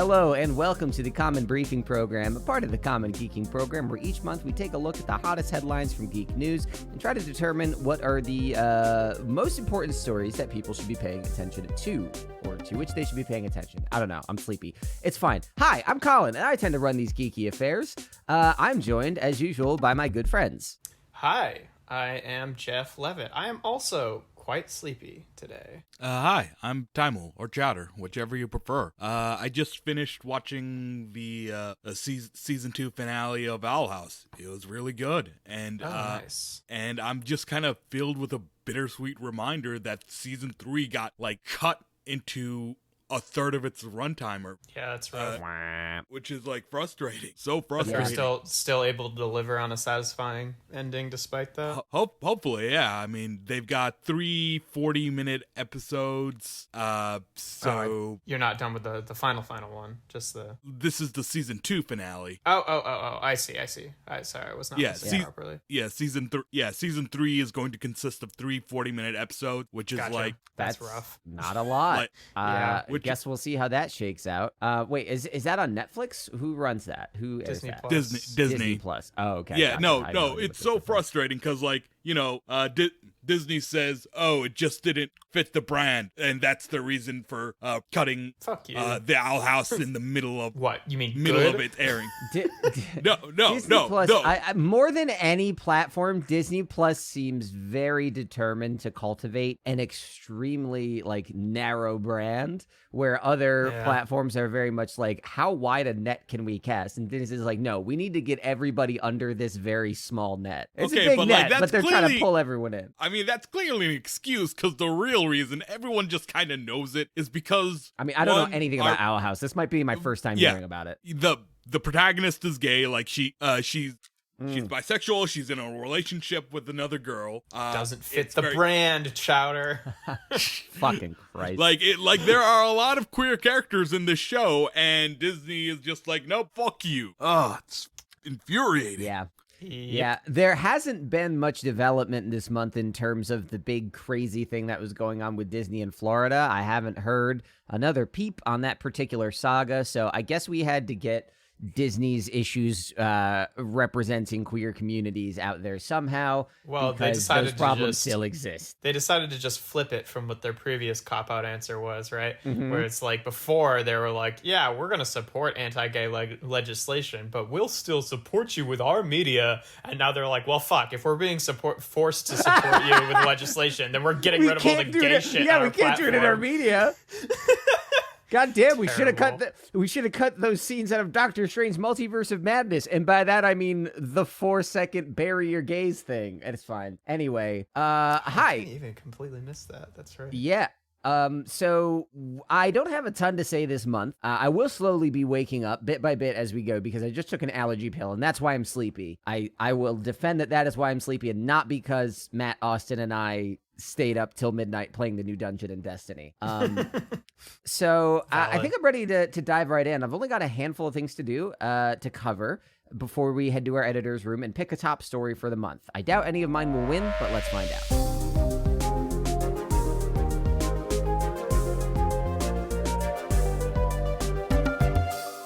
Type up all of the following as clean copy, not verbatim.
Hello and welcome to the Common Briefing Program, a part of the Common Geeking Program, where each month we take a look at the hottest headlines from geek news and try to determine what are the most important stories that people should be paying attention to, or to which they should be paying attention. I don't know. I'm sleepy. It's fine. Hi, I'm Colin, and I tend to run these geeky affairs. I'm joined, as usual, by my good friends. Hi, I am Jeff Leavitt. I am also quite sleepy today. Hi, I'm Timel, or Chowder, whichever you prefer. I just finished watching the season 2 finale of Owl House. It was really good, and nice. And I'm just kind of filled with a bittersweet reminder that season 3 got cut into a third of its runtime, Yeah, that's rough. which is frustrating. So frustrating. You're still able to deliver on a satisfying ending despite that. Hopefully, yeah. I mean, they've got 3 40-minute episodes. So you're not done with the final one. Just the. This is the season 2 finale. Oh! I see. Sorry, I was not listening properly. Yeah, season 3 is going to consist of 3 40-minute episodes, which is Gotcha. That's rough. Not a lot. Which, guess we'll see how that shakes out. Wait, is that on Netflix? Who runs that? Who Disney is that? Plus. Disney Plus. Oh, okay. Yeah, gotcha. no, it's so frustrating because Disney says, "Oh, it just didn't fit the brand," and that's the reason for cutting the Owl House in the middle of what you mean middle good? of its airing. Disney No. Plus, more than any platform, Disney Plus seems very determined to cultivate an extremely narrow brand, where other platforms are very much how wide a net can we cast? And Disney is no, we need to get everybody under this very small net. It's a big net, but they're trying to pull everyone in. I mean, that's clearly an excuse, because the real reason everyone just kind of knows it is because I don't know anything about Owl House. This might be my first time hearing about it. The protagonist is gay. She's bisexual. She's in a relationship with another girl. Doesn't fit the brand, Chowder. Fucking Christ! There are a lot of queer characters in this show, and Disney is just nope, fuck you. It's infuriating. Yeah, there hasn't been much development this month in terms of the big crazy thing that was going on with Disney in Florida. I haven't heard another peep on that particular saga, so I guess we had to get Disney's issues representing queer communities out there somehow. Well, because they decided those problems still exist. They decided to just flip it from what their previous cop-out answer was, right? Mm-hmm. Where it's before they were yeah, we're going to support anti-gay legislation, but we'll still support you with our media. And now they're well, fuck, if we're being forced to support you with legislation, then we're getting rid of all the gay shit. Yeah, we can't do it in our media. God damn, we should have cut those scenes out of Doctor Strange Multiverse of Madness. And by that I mean the 4-second bury your gaze thing. And it's fine. Anyway, hi. I didn't even completely miss that. That's right. Yeah. So I don't have a ton to say this month. I will slowly be waking up bit by bit as we go, because I just took an allergy pill, and that's why I'm sleepy. I will defend that is why I'm sleepy, and not because Matt Austin and I stayed up till midnight playing the new dungeon in Destiny. So I think I'm ready to dive right in. I've only got a handful of things to do to cover before we head to our editor's room and pick a top story for the month. I doubt any of mine will win, but let's find out.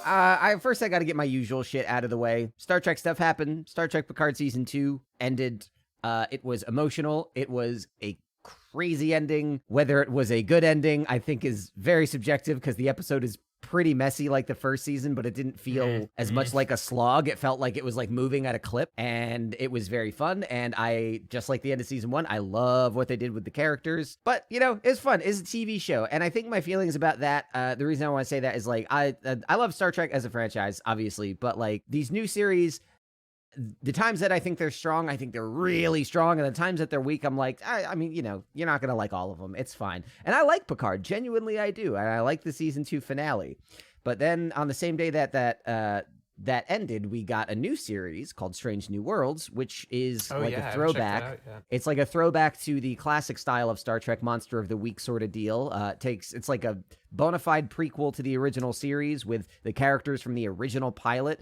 I got to get my usual shit out of the way. Star Trek stuff happened. Star Trek Picard Season 2 ended. It was emotional. It was a crazy ending. Whether it was a good ending, I think, is very subjective, because the episode is pretty messy like the first season, but it didn't feel as much like a slog. It felt like it was moving at a clip, and it was very fun. And I, just like the end of season 1, I love what they did with the characters. But, it's fun. It's a TV show. And I think my feelings about that, the reason I want to say that is I love Star Trek as a franchise, obviously, but these new series, the times that I think they're strong, I think they're really strong. And the times that they're weak, I'm I mean, you're not going to like all of them. It's fine. And I like Picard. Genuinely, I do. And I like the season 2 finale. But then on the same day that ended, we got a new series called Strange New Worlds, which is a throwback. It's like a throwback to the classic style of Star Trek Monster of the Week sort of deal. It's like a bona fide prequel to the original series with the characters from the original pilot.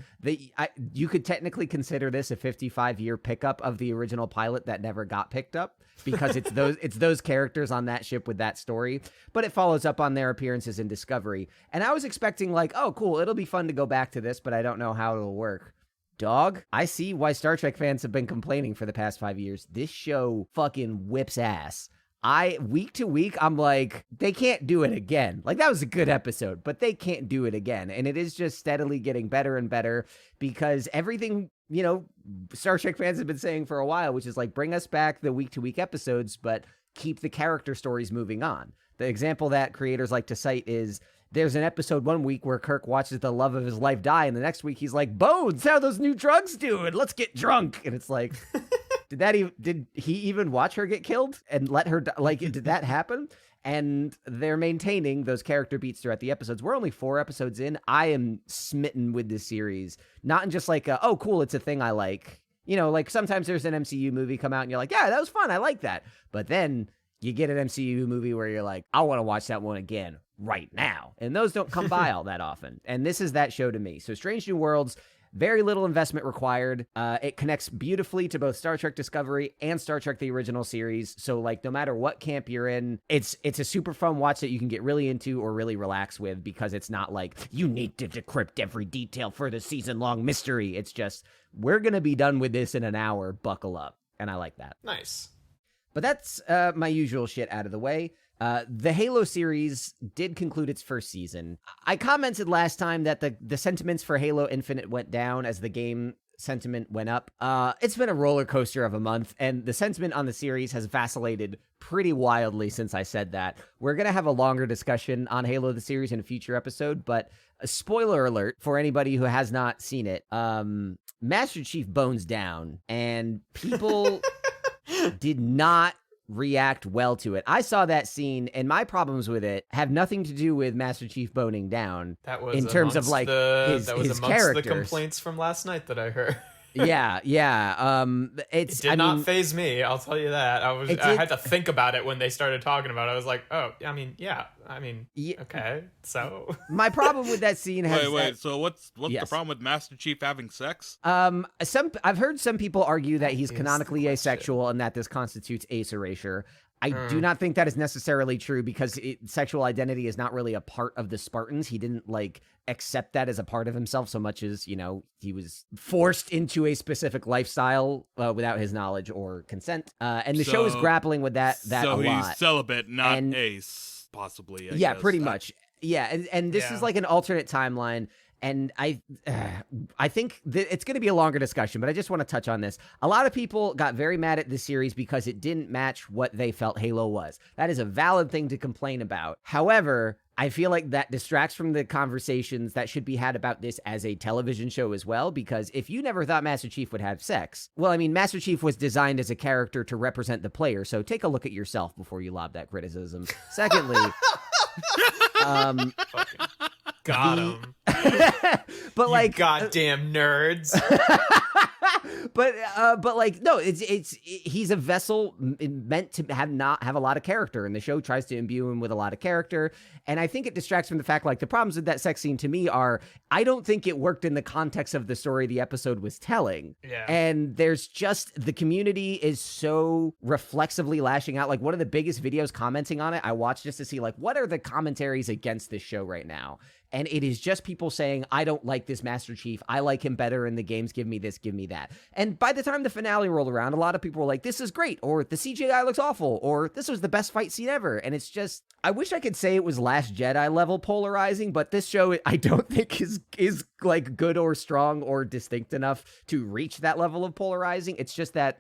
You could technically consider this a 55-year pickup of the original pilot that never got picked up, because it's those characters on that ship with that story, but it follows up on their appearances in Discovery. And I was expecting like, oh, cool, it'll be fun to go back to this, but I don't know how it'll work. Dog, I see why Star Trek fans have been complaining for the past 5 years. This show fucking whips ass. Week to week, I'm like, they can't do it again. Like, that was a good episode, but they can't do it again. And it is just steadily getting better and better, because everything, Star Trek fans have been saying for a while, which is like, bring us back the week to week episodes, but keep the character stories moving on. The example that creators like to cite is, there's an episode one week where Kirk watches the love of his life die, and the next week he's like, Bones, how those new drugs doing? Let's get drunk. And it's like, did he even watch her get killed and let her die? Like, did that happen? And they're maintaining those character beats throughout the episodes. We're only 4 episodes in. I am smitten with this series. Not in just like, oh, cool, it's a thing I like. Like sometimes there's an MCU movie come out and you're like, yeah, that was fun. I like that. But then you get an MCU movie where you're like, I want to watch that one again right now. And those don't come by all that often. And this is that show to me. So Strange New Worlds, very little investment required. It connects beautifully to both Star Trek Discovery and Star Trek the original series. So like, no matter what camp you're in, it's a super fun watch that you can get really into or really relax with, because it's not like you need to decrypt every detail for the season-long mystery. It's just, we're going to be done with this in an hour. Buckle up. And I like that. Nice. But that's my usual shit out of the way. The Halo series did conclude its first season. I commented last time that the sentiments for Halo Infinite went down as the game sentiment went up. It's been a roller coaster of a month, and the sentiment on the series has vacillated pretty wildly since I said that. We're going to have a longer discussion on Halo the series in a future episode, but a spoiler alert for anybody who has not seen it. Master Chief bones down, and people did not react well to it. I saw that scene, and my problems with it have nothing to do with Master Chief boning down. That was in terms of like his characters. The complaints from last night that I heard. Yeah. It did not faze me. I'll tell you that. I had to think about it when they started talking about it. I was like, oh, yeah. Okay. So my problem with that scene has wait. So what's the problem with Master Chief having sex? I've heard some people argue that he's canonically asexual and that this constitutes ace erasure. I do not think that is necessarily true, because sexual identity is not really a part of the Spartans. He didn't accept that as a part of himself so much as, he was forced into a specific lifestyle without his knowledge or consent. And the show is grappling with that a lot. So he's celibate, not ace, possibly. I guess. Pretty much. Yeah, and this is like an alternate timeline. And I think it's going to be a longer discussion, but I just want to touch on this. A lot of people got very mad at this series because it didn't match what they felt Halo was. That is a valid thing to complain about. However, I feel like that distracts from the conversations that should be had about this as a television show as well, because if you never thought Master Chief would have sex, well, Master Chief was designed as a character to represent the player, so take a look at yourself before you lob that criticism. Secondly... Got him. But you goddamn nerds. but no, he's a vessel meant to not have a lot of character, and the show tries to imbue him with a lot of character. And I think it distracts from the fact, the problems with that sex scene to me are, I don't think it worked in the context of the story the episode was telling. Yeah. And there's just, the community is so reflexively lashing out. One of the biggest videos commenting on it, I watched just to see, what are the commentaries against this show right now? And it is just people saying, I don't like this Master Chief. I like him better in the games. Give me this, give me that. And by the time the finale rolled around, a lot of people were like, this is great, or the CGI looks awful, or this was the best fight scene ever. And it's just, I wish I could say it was Last Jedi level polarizing, but this show, I don't think is good or strong or distinct enough to reach that level of polarizing. It's just that,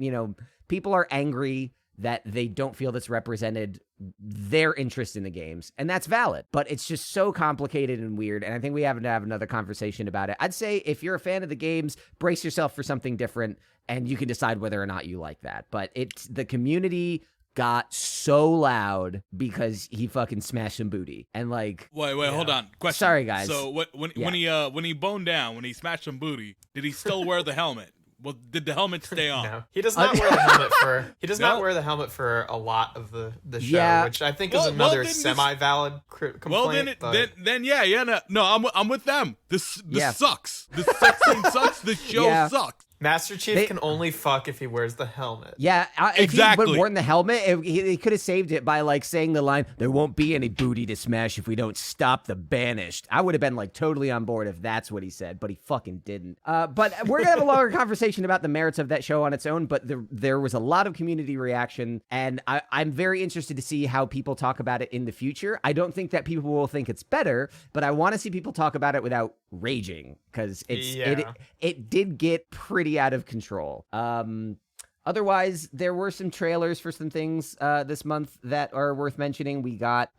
people are angry that they don't feel that's represented their interest in the games. And that's valid, but it's just so complicated and weird. And I think we have to have another conversation about it. I'd say if you're a fan of the games, brace yourself for something different, and you can decide whether or not you like that. But the community got so loud because he fucking smashed some booty. And wait, hold on. Question. Sorry, guys. So when he boned down, when he smashed some booty, did he still wear the helmet? Well, did the helmet stay on? No, he does not wear the helmet for. He does not wear the helmet for a lot of the show, which I think is another semi-valid complaint. Well, then no, I'm with them. This sucks. This sucks. This show sucks. Master Chief can only fuck if he wears the helmet. Yeah, exactly. If he would have worn the helmet, he could have saved it by like saying the line, "There won't be any booty to smash if we don't stop the banished." I would have been like totally on board if that's what he said, but he fucking didn't. But we're gonna have a longer conversation about the merits of that show on its own. But there was a lot of community reaction, and I'm very interested to see how people talk about it in the future. I don't think that people will think it's better, but I want to see people talk about it without raging, because it did get pretty out of control. Otherwise, there were some trailers for some things this month that are worth mentioning. We got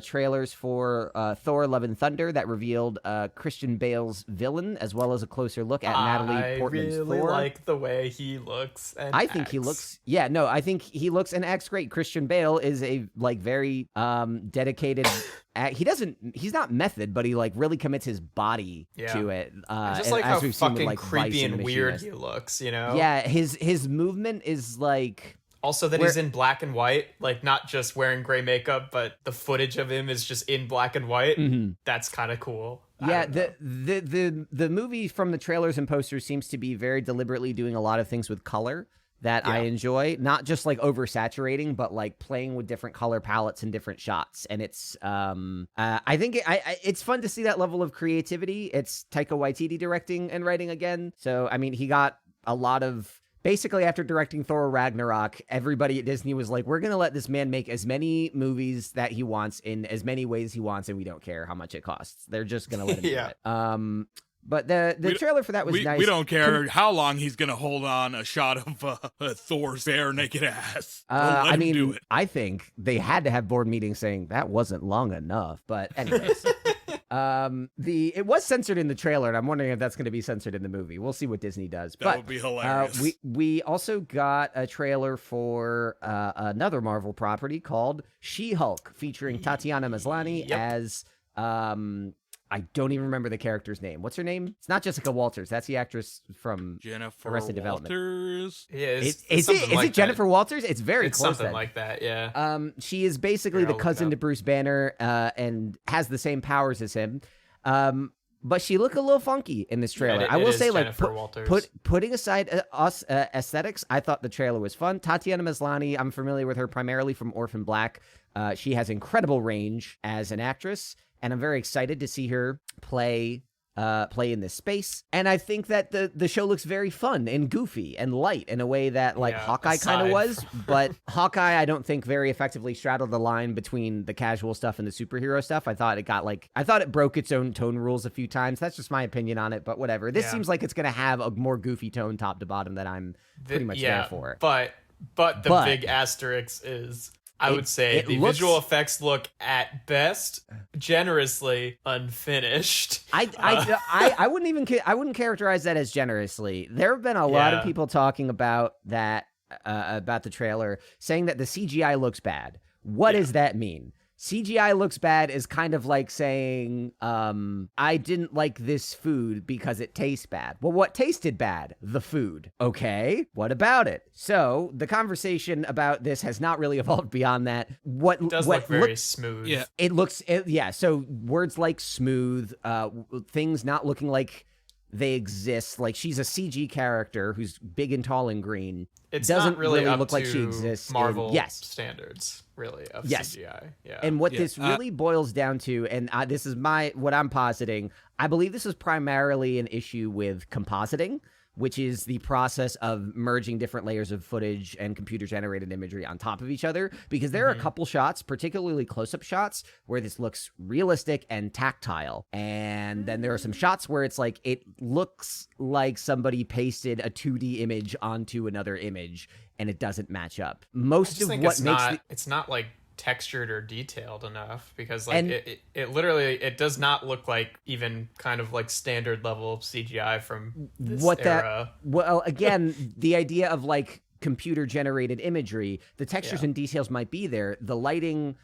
trailers for Thor: Love and Thunder that revealed Christian Bale's villain, as well as a closer look at Natalie Portman's Thor. I really like the way he looks and I think he looks... Yeah, no, I think he looks and acts great. Christian Bale is a very dedicated... He's not method, but he like really commits his body to it. Just like how fucking creepy and weird he looks, you know? Yeah, his movement is like... Also that he's in black and white, like not just wearing gray makeup, but the footage of him is just in black and white. Mm-hmm. That's kind of cool. Yeah, the movie from the trailers and posters seems to be very deliberately doing a lot of things with color that I enjoy, not just like oversaturating, but like playing with different color palettes and different shots. And it's, I think it's fun to see that level of creativity. It's Taika Waititi directing and writing again. So, I mean, he got a lot of, basically after directing Thor Ragnarok, everybody at Disney was like, we're going to let this man make as many movies that he wants in as many ways he wants, and we don't care how much it costs. They're just going to let him do it. But the trailer for that was nice. We don't care how long he's going to hold on a shot of Thor's bare naked ass. I mean, I think they had to have board meetings saying that wasn't long enough. But anyways, it was censored in the trailer, and I'm wondering if that's going to be censored in the movie. We'll see what Disney does. That would be hilarious. We also got a trailer for another Marvel property called She-Hulk, featuring Tatiana Maslany as... I don't even remember the character's name. What's her name? It's not Jessica Walters. That's the actress from Arrested Development. Yeah, is it Jennifer Walters? It's very it's close. Something like that, yeah. She is basically the cousin to Bruce Banner, and has the same powers as him. But she looked a little funky in this trailer. I will say, like, putting aside us aesthetics, I thought the trailer was fun. Tatiana Maslany, I'm familiar with her primarily from Orphan Black. She has incredible range as an actress, and I'm very excited to see her play in this space. And I think that the show looks very fun and goofy and light in a way that like Hawkeye kind of was. But Hawkeye, I don't think very effectively straddled the line between the casual stuff and the superhero stuff. I thought it broke its own tone rules a few times. That's just my opinion on it, but whatever. This seems like it's going to have a more goofy tone top to bottom that I'm pretty much there for. But the big asterisk is... I would say the visual effects look at best generously unfinished. I wouldn't characterize that as generously. There have been a lot of people talking about that about the trailer, saying that the CGI looks bad. What does that mean? CGI looks bad is kind of like saying, I didn't like this food because it tastes bad. Well, what tasted bad? The food. Okay, what about it? So the conversation about this has not really evolved beyond that. It does look very smooth. Yeah. It looks, so words like smooth, things not looking like they exist. Like she's a CG character who's big and tall and green. It doesn't really look like she exists. Marvel standards, really, of CGI. Yeah. And what this really boils down to, and this is what I'm positing, I believe this is primarily an issue with compositing, which is the process of merging different layers of footage and computer-generated imagery on top of each other, because there are a couple shots, particularly close-up shots, where this looks realistic and tactile. And then there are some shots where it's like, it looks like somebody pasted a 2D image onto another image, and it doesn't match up. It's not like textured or detailed enough, because like it literally it does not look like even kind of like standard level of CGI from this era. Well, again, the idea of like computer generated imagery, the textures and details might be there. The lighting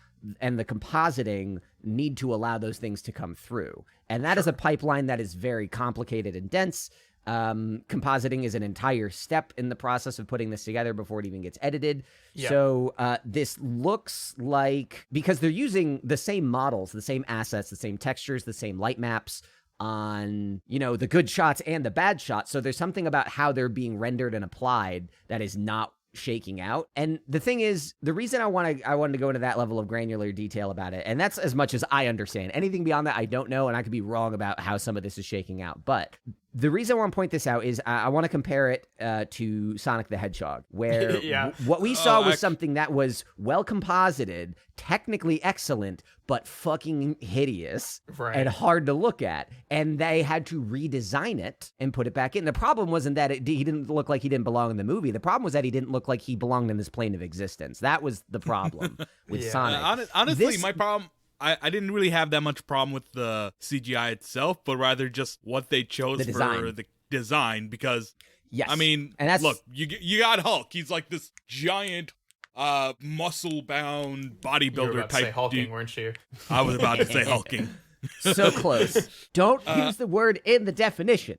and the compositing need to allow those things to come through. And that is a pipeline that is very complicated and dense. Compositing is an entire step in the process of putting this together before it even gets edited. Yeah. So this looks like, because they're using the same models, the same assets, the same textures, the same light maps on, the good shots and the bad shots. So there's something about how they're being rendered and applied that is not shaking out. And the thing is, the reason I wanted to go into that level of granular detail about it, and that's as much as I understand. Anything beyond that, I don't know, and I could be wrong about how some of this is shaking out. But the reason I want to point this out is I want to compare it to Sonic the Hedgehog, where what we saw was something that was well composited, technically excellent, but fucking hideous and hard to look at. And they had to redesign it and put it back in. The problem wasn't that he didn't look like he didn't belong in the movie. The problem was that he didn't look like he belonged in this plane of existence. That was the problem with Sonic. Honestly, my problem... I didn't really have that much problem with the CGI itself, but rather just what they chose for the design. Because, I mean, look, you got Hulk. He's like this giant, muscle-bound bodybuilder you were about type to say hulking, dude. Weren't you? I was about to say hulking. So close. Don't use the word in the definition.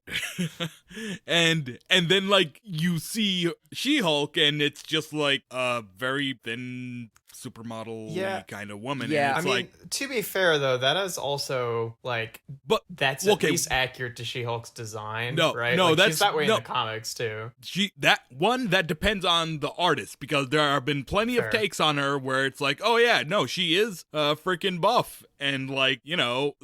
and then like you see She-Hulk, and it's just like a very thin supermodel kind of woman. Yeah, and it's to be fair though, that is also like, but that's at least accurate to She-Hulk's design. Right? No, like, that's she's that way in the comics too. That depends on the artist, because there have been plenty of takes on her where it's like, oh yeah, no, she is freaking buff, and like,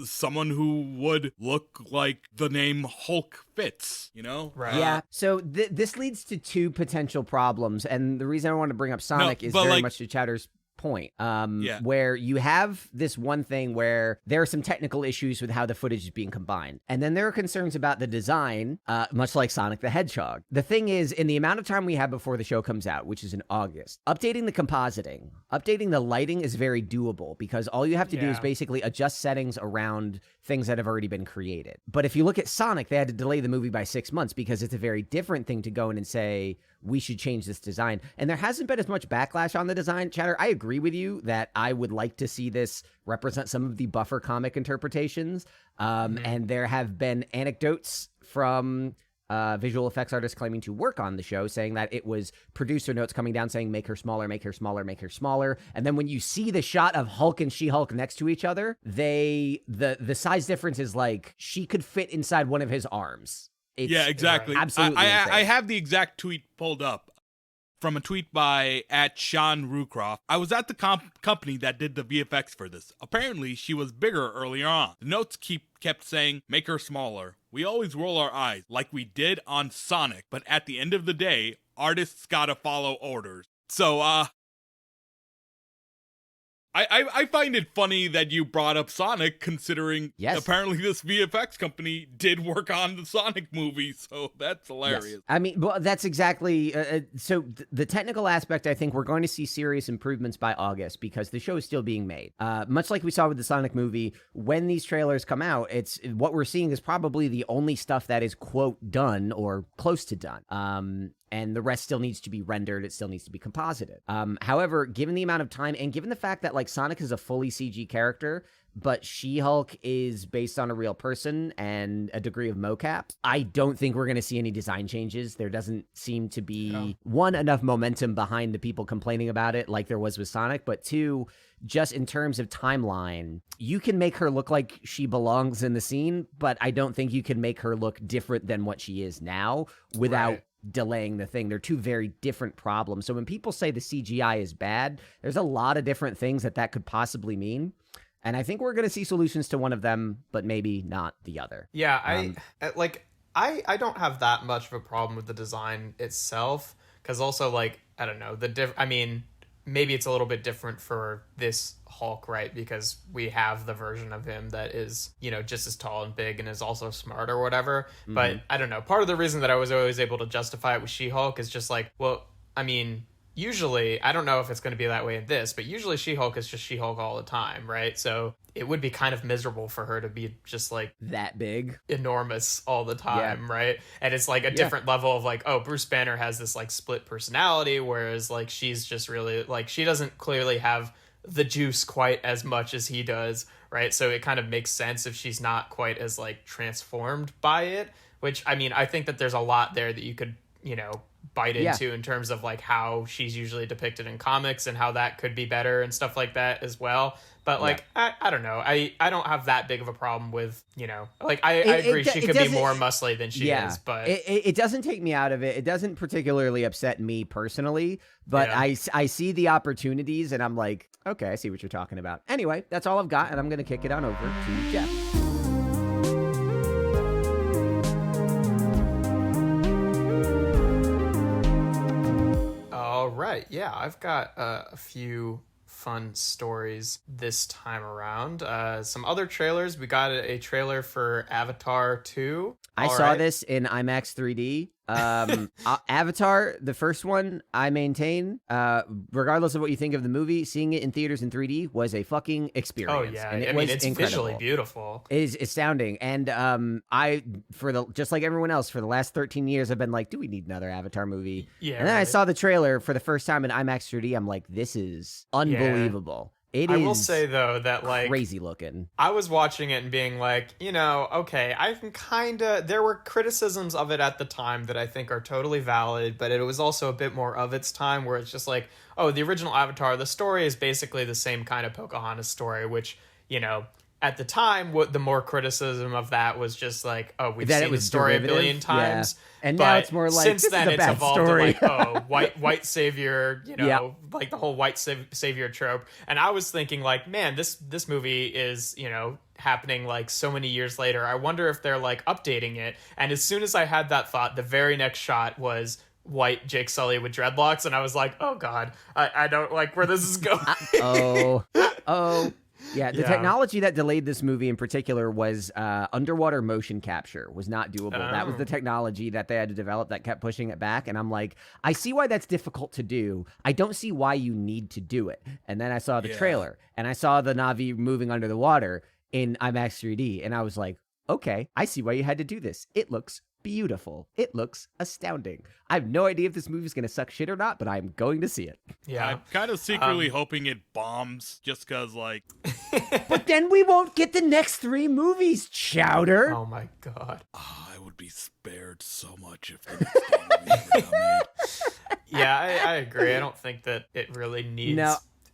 someone who would look like the name Hulk fits, Right. Yeah. So this leads to two potential problems, and the reason I want to bring up Sonic is very much to Chowder's point, where you have this one thing where there are some technical issues with how the footage is being combined, and then there are concerns about the design, much like Sonic the Hedgehog. The thing is, in the amount of time we have before the show comes out, which is in August, updating the compositing, updating the lighting is very doable, because all you have to do is basically adjust settings around things that have already been created. But if you look at Sonic, they had to delay the movie by 6 months, because it's a very different thing to go in and say, we should change this design. And there hasn't been as much backlash on the design. Chowder, I agree with you that I would like to see this represent some of the buffer comic interpretations. And there have been anecdotes from visual effects artists claiming to work on the show, saying that it was producer notes coming down saying, make her smaller, make her smaller, make her smaller. And then when you see the shot of Hulk and She-Hulk next to each other, the size difference is like she could fit inside one of his arms. Yeah, exactly. Absolutely. I have the exact tweet pulled up from a tweet by @Sean Rucroft. I was at the company that did the VFX for this. Apparently, she was bigger earlier on. The notes kept saying, make her smaller. We always roll our eyes, like we did on Sonic, but at the end of the day, artists gotta follow orders. So, I find it funny that you brought up Sonic, considering apparently this VFX company did work on the Sonic movie, so that's hilarious. Yes. I mean, well, that's exactly... the technical aspect, I think we're going to see serious improvements by August, because the show is still being made. Much like we saw with the Sonic movie, when these trailers come out, what we're seeing is probably the only stuff that is, quote, done or close to done. And the rest still needs to be rendered. It still needs to be composited. However, given the amount of time and given the fact that like Sonic is a fully CG character, but She-Hulk is based on a real person and a degree of mocap, I don't think we're going to see any design changes. There doesn't seem to be, one, enough momentum behind the people complaining about it like there was with Sonic, but two, just in terms of timeline, you can make her look like she belongs in the scene, but I don't think you can make her look different than what she is now without delaying the thing. They're two very different problems. So when people say the CGI is bad, there's a lot of different things that could possibly mean. And I think we're going to see solutions to one of them, but maybe not the other. Yeah, I don't have that much of a problem with the design itself, because also, like, I don't know, maybe it's a little bit different for this Hulk, right? Because we have the version of him that is, just as tall and big and is also smart or whatever. Mm-hmm. But I don't know. Part of the reason that I was always able to justify it with She-Hulk is just like, well, I mean, usually, I don't know if it's going to be that way in this, but usually She-Hulk is just She-Hulk all the time, right? So it would be kind of miserable for her to be just like that big, enormous all the time, right? And it's like a different level of like, oh, Bruce Banner has this like split personality, whereas like she's just really like, she doesn't clearly have the juice quite as much as he does, right? So it kind of makes sense if she's not quite as like transformed by it. which, I mean, I think that there's a lot there that you could, bite into in terms of like how she's usually depicted in comics and how that could be better and stuff like that as well. But like, I don't know. I don't have that big of a problem with, like I agree she could be more muscly than she is, but it doesn't take me out of it. It doesn't particularly upset me personally, but I see the opportunities and I'm like, okay, I see what you're talking about. Anyway, that's all I've got, and I'm going to kick it on over to Jeff. All right. Yeah, I've got a few fun stories this time around. Some other trailers. We got a trailer for Avatar 2. I saw this in IMAX 3D. Avatar, the first one, I maintain, regardless of what you think of the movie, seeing it in theaters in 3D was a fucking experience. Oh yeah, and it's incredible. visually beautiful. It is astounding. And just like everyone else, for the last 13 years, I've been like, do we need another Avatar movie? Yeah. And then I saw the trailer for the first time in IMAX 3D. I'm like, this is unbelievable. I will say though that like crazy looking. I was watching it and being like, okay, I can there were criticisms of it at the time that I think are totally valid, but it was also a bit more of its time where it's just like, oh, the original Avatar, the story is basically the same kind of Pocahontas story, which, at the time, what the more criticism of that was just like, oh, we've seen the story a billion times. Yeah. And now it's more like, since this then is a it's bad evolved story. to like, oh, white savior, like the whole white savior trope. And I was thinking like, man, this movie is, happening like so many years later. I wonder if they're like updating it. And as soon as I had that thought, the very next shot was white Jake Sully with dreadlocks. And I was like, oh God, I don't like where this is going. Yeah, the technology that delayed this movie in particular was underwater motion capture was not doable. That was the technology that they had to develop that kept pushing it back. And I'm like, I see why that's difficult to do. I don't see why you need to do it. And then I saw the trailer and I saw the Na'vi moving under the water in IMAX 3D. And I was like, okay, I see why you had to do this. It looks beautiful. It looks astounding. I have no idea if this movie's going to suck shit or not, but I'm going to see it. Yeah. I'm kind of secretly hoping it bombs just because, like... But then we won't get the next 3 movies, Chowder. Oh my God. I would be spared so much if the next game movie ever got made. Yeah, I agree. I don't think that it really needs...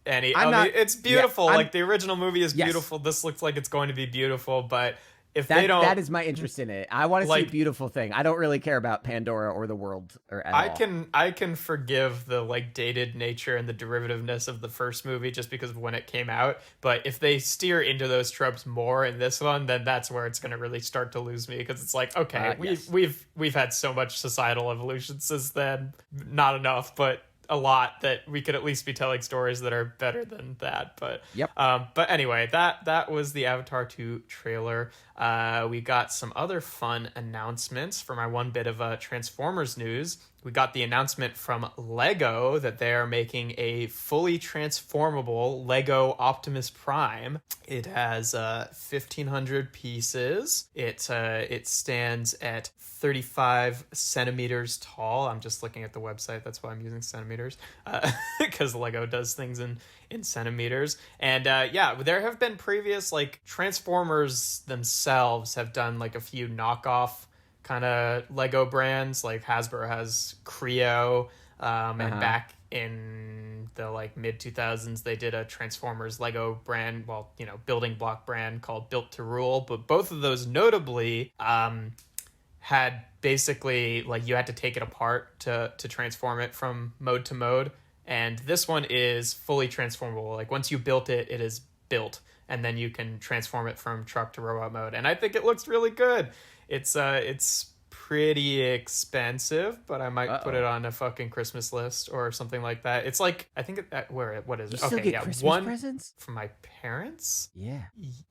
any. It's beautiful. Yeah, like the original movie is beautiful. This looks like it's going to be beautiful, but if they don't, that is my interest in it. I want to see a beautiful thing. I don't really care about Pandora or the world or at all. I can forgive the like dated nature and the derivativeness of the first movie just because of when it came out. But if they steer into those tropes more in this one, then that's where it's going to really start to lose me because it's like, okay, we've had so much societal evolution since then, not enough, but a lot that we could at least be telling stories that are better than that. But but anyway, that was the Avatar 2 trailer. We got some other fun announcements for my one bit of Transformers news. We got the announcement from Lego that they are making a fully transformable Lego Optimus Prime. It has 1,500 pieces. It stands at 35 centimeters tall. I'm just looking at the website. That's why I'm using centimeters, because Lego does things in centimeters. And there have been previous like Transformers themselves have done like a few knockoff kind of Lego brands. Like Hasbro has Creo, and back in the like mid 2000s they did a Transformers Lego brand, building block brand called Built to Rule. But both of those notably had basically like you had to take it apart to transform it from mode to mode. And this one is fully transformable. Like once you built it, it is built, and then you can transform it from truck to robot mode. And I think it looks really good. It's pretty expensive, but I might put it on a fucking Christmas list or something like that. It's like I think what is it? You still get Christmas presents from my parents. Yeah.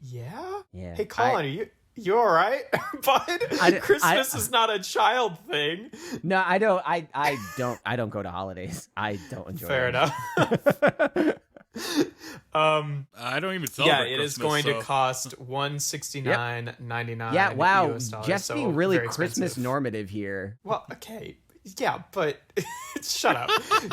Yeah. Hey, Colin, you all right, bud? Christmas is not a child thing. No, I don't. I don't go to holidays. I don't enjoy. Fair them. enough. I don't even celebrate Christmas, it is going to cost $169.99. Yeah, wow. US dollars, Just being really very Christmas expensive. normative here. Well, okay. Yeah, but shut up.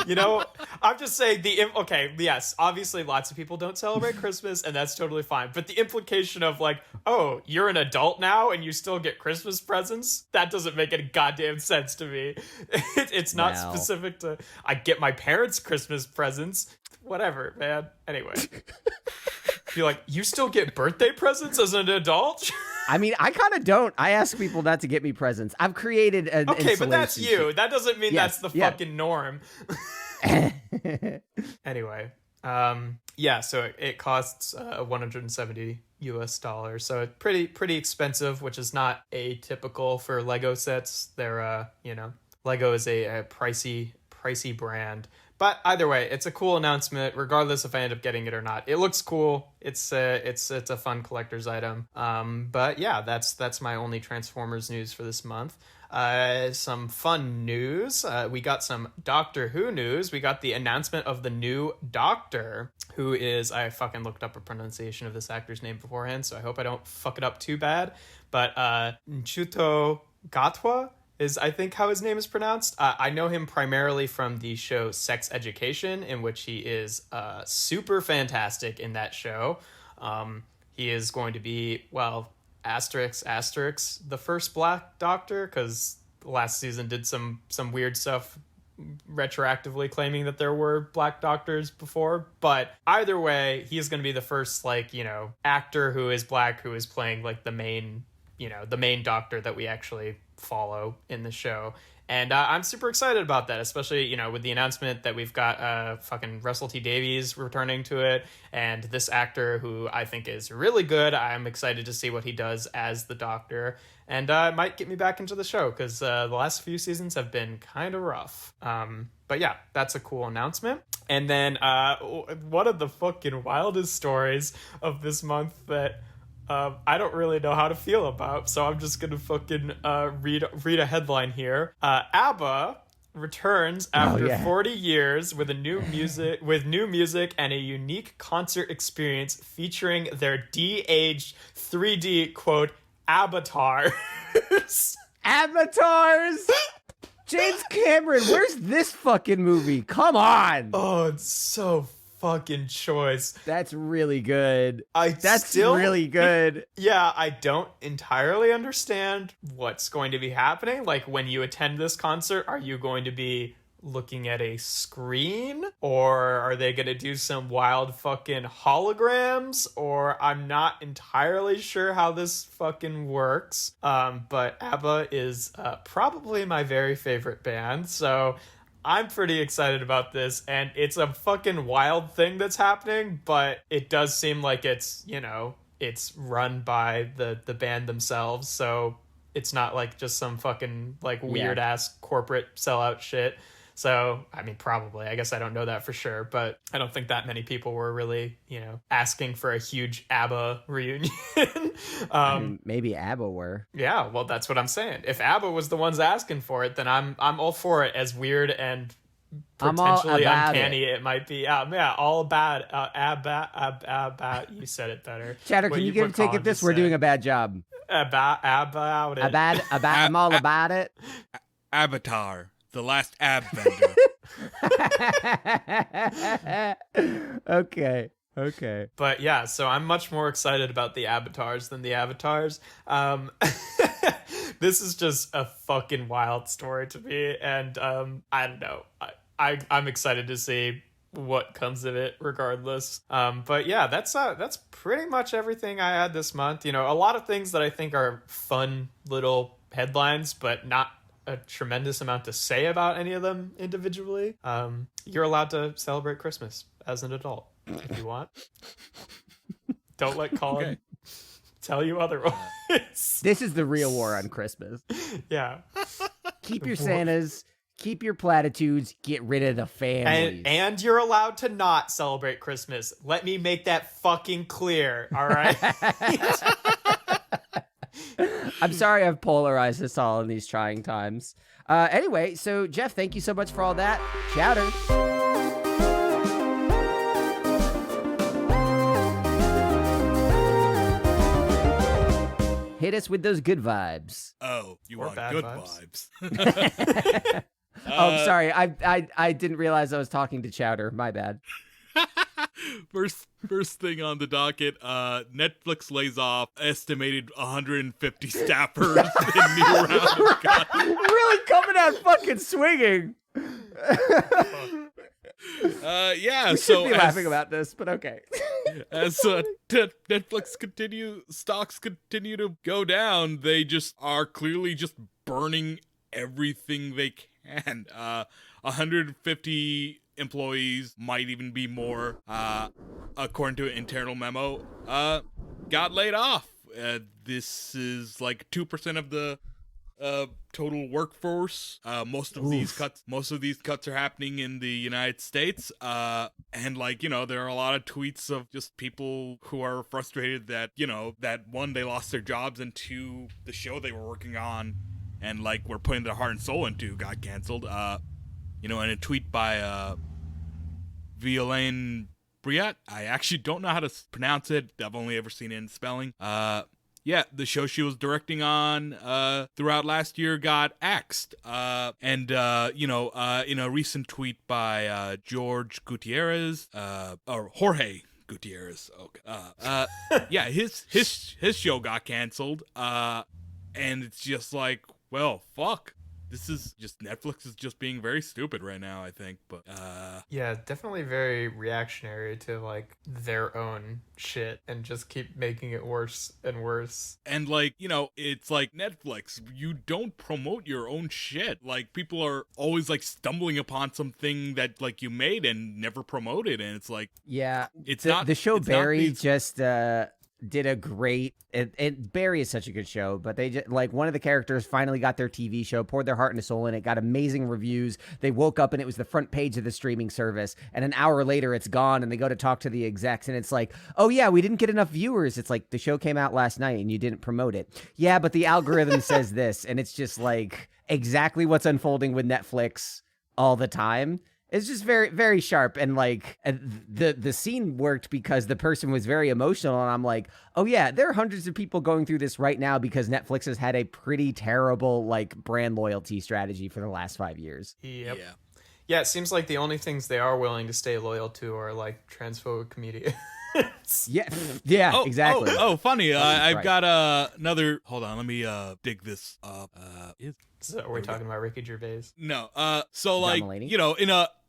You know, I'm just saying okay, yes, obviously lots of people don't celebrate Christmas, and that's totally fine. But the implication of like, oh, you're an adult now and you still get Christmas presents, that doesn't make any goddamn sense to me. It's not specific to, I get my parents Christmas presents. Whatever, man. Anyway. You're like, you still get birthday presents as an adult? I mean, I kind of don't. I ask people not to get me presents. I've created an okay, but that's installation. you. That doesn't mean that's the fucking norm. Anyway, so it costs $170. So it's pretty expensive, which is not atypical for Lego sets. They're Lego is a pricey brand. But either way, it's a cool announcement, regardless if I end up getting it or not. It looks cool. It's a fun collector's item. But yeah, that's my only Transformers news for this month. Some fun news. We got some Doctor Who news. We got the announcement of the new Doctor, who is, I fucking looked up a pronunciation of this actor's name beforehand, so I hope I don't fuck it up too bad. But Ncuti Gatwa is, I think, how his name is pronounced. I know him primarily from the show Sex Education, in which he is super fantastic in that show. He is going to be, asterisk, the first Black Doctor, because last season did some weird stuff retroactively claiming that there were Black Doctors before. But either way, he is going to be the first, actor who is Black, who is playing, the main Doctor that we actually follow in the show. And I'm super excited about that, especially, with the announcement that we've got fucking Russell T Davies returning to it, and this actor who I think is really good. I'm excited to see what he does as the Doctor, and it might get me back into the show, because the last few seasons have been kind of rough. But yeah, that's a cool announcement. And then one of the fucking wildest stories of this month that I don't really know how to feel about, so I'm just gonna fucking read a headline here. Abba returns after 40 years with new music and a unique concert experience featuring their de-aged 3D quote avatars. Avatars. James Cameron, where's this fucking movie? Come on. Oh, it's so fucking choice. That's really good. That's really good. Yeah, I don't entirely understand what's going to be happening. Like, when you attend this concert, are you going to be looking at a screen, or are they going to do some wild fucking holograms? Or I'm not entirely sure how this fucking works. But ABBA is probably my very favorite band, so I'm pretty excited about this, and it's a fucking wild thing that's happening, but it does seem like it's, it's run by the band themselves, so it's not like just some fucking weird ass corporate sellout shit. So, I mean, probably. I guess I don't know that for sure, but I don't think that many people were really, asking for a huge ABBA reunion. Maybe ABBA were. Yeah, well, that's what I'm saying. If ABBA was the ones asking for it, then I'm all for it, as weird and potentially uncanny it might be. All about ABBA. You said it better. Chowder, can you give a take at this? We're doing a bad job. About it. I'm all about it. Avatar. The last ab vendor. Okay. But yeah, so I'm much more excited about the avatars than the avatars. This is just a fucking wild story to me, and I don't know. I'm excited to see what comes of it regardless. But yeah, that's pretty much everything I had this month. A lot of things that I think are fun little headlines, but not a tremendous amount to say about any of them individually. You're allowed to celebrate Christmas as an adult if you want. Don't let Colin tell you otherwise. This is the real war on Christmas. Yeah. Keep your Santas, keep your platitudes, get rid of the families. And you're allowed to not celebrate Christmas. Let me make that fucking clear, all right? I'm sorry I've polarized us all in these trying times. Anyway, so Jeff, thank you so much for all that. Chowder. Hit us with those good vibes. Oh, you or want bad good vibes. vibes. I'm sorry. I didn't realize I was talking to Chowder. My bad. First thing on the docket, Netflix lays off estimated 150 staffers in new round of cut. Really coming out fucking swinging. Yeah, We so should be laughing about this, but okay. As Netflix stocks continue to go down, they just are clearly just burning everything they can. 150 employees, might even be more, according to an internal memo, got laid off. This is like 2% of the total workforce. Most of these cuts are happening in the United States. And like, there are a lot of tweets of just people who are frustrated that, that one, they lost their jobs, and two, the show they were working on and like were putting their heart and soul into got canceled. In a tweet by Violaine Briat, I actually don't know how to pronounce it. I've only ever seen it in spelling. Yeah, the show she was directing on throughout last year got axed. In a recent tweet by George Gutierrez, or Jorge Gutierrez, okay. Yeah, his show got canceled. And it's just like, well, fuck. This is just, Netflix is just being very stupid right now, I think. But yeah, definitely very reactionary to like their own shit and just keep making it worse and worse. And like, it's like Netflix, you don't promote your own shit. Like, people are always like stumbling upon something that like you made and never promoted, and it's like, yeah, it's the, not the show it's Barry not, just did a great Barry is such a good show, but they just, like, one of the characters finally got their TV show, poured their heart and soul in it, got amazing reviews. They woke up and it was the front page of the streaming service, and an hour later it's gone, and they go to talk to the execs and it's like, oh yeah, we didn't get enough viewers. It's like, the show came out last night and you didn't promote it. Yeah, but the algorithm says this, and it's just like exactly what's unfolding with Netflix all the time. It's just very, very sharp. And like the scene worked because the person was very emotional. And I'm like, oh yeah, there are hundreds of people going through this right now because Netflix has had a pretty terrible like brand loyalty strategy for the last 5 years. Yep. Yeah, it seems like the only things they are willing to stay loyal to are like transphobic comedians. Yeah, exactly. Funny. I've right. got another. Hold on, let me dig this up. So we're talking about Ricky Gervais. No. So like, Mulaney?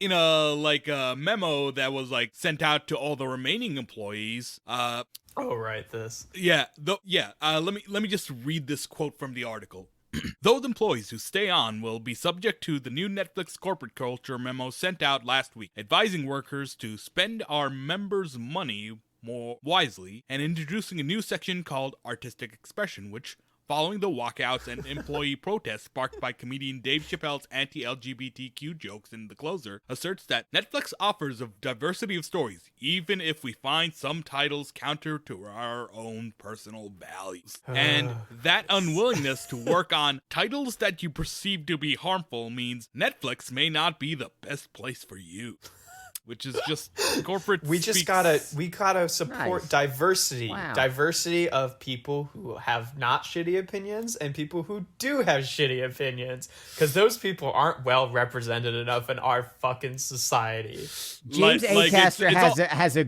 in a like a memo that was like sent out to all the remaining employees. Oh right, this. Yeah. Let me just read this quote from the article. Those employees who stay on will be subject to the new Netflix corporate culture memo sent out last week, advising workers to spend our members' money more wisely and introducing a new section called Artistic Expression, which, following the walkouts and employee protests sparked by comedian Dave Chappelle's anti-LGBTQ jokes in The Closer, asserts that Netflix offers a diversity of stories, even if we find some titles counter to our own personal values. And that unwillingness to work on titles that you perceive to be harmful means Netflix may not be the best place for you. Which is just corporate. We gotta support diversity. Wow. Diversity of people who have not shitty opinions and people who do have shitty opinions, because those people aren't well represented enough in our fucking society. James Acaster has a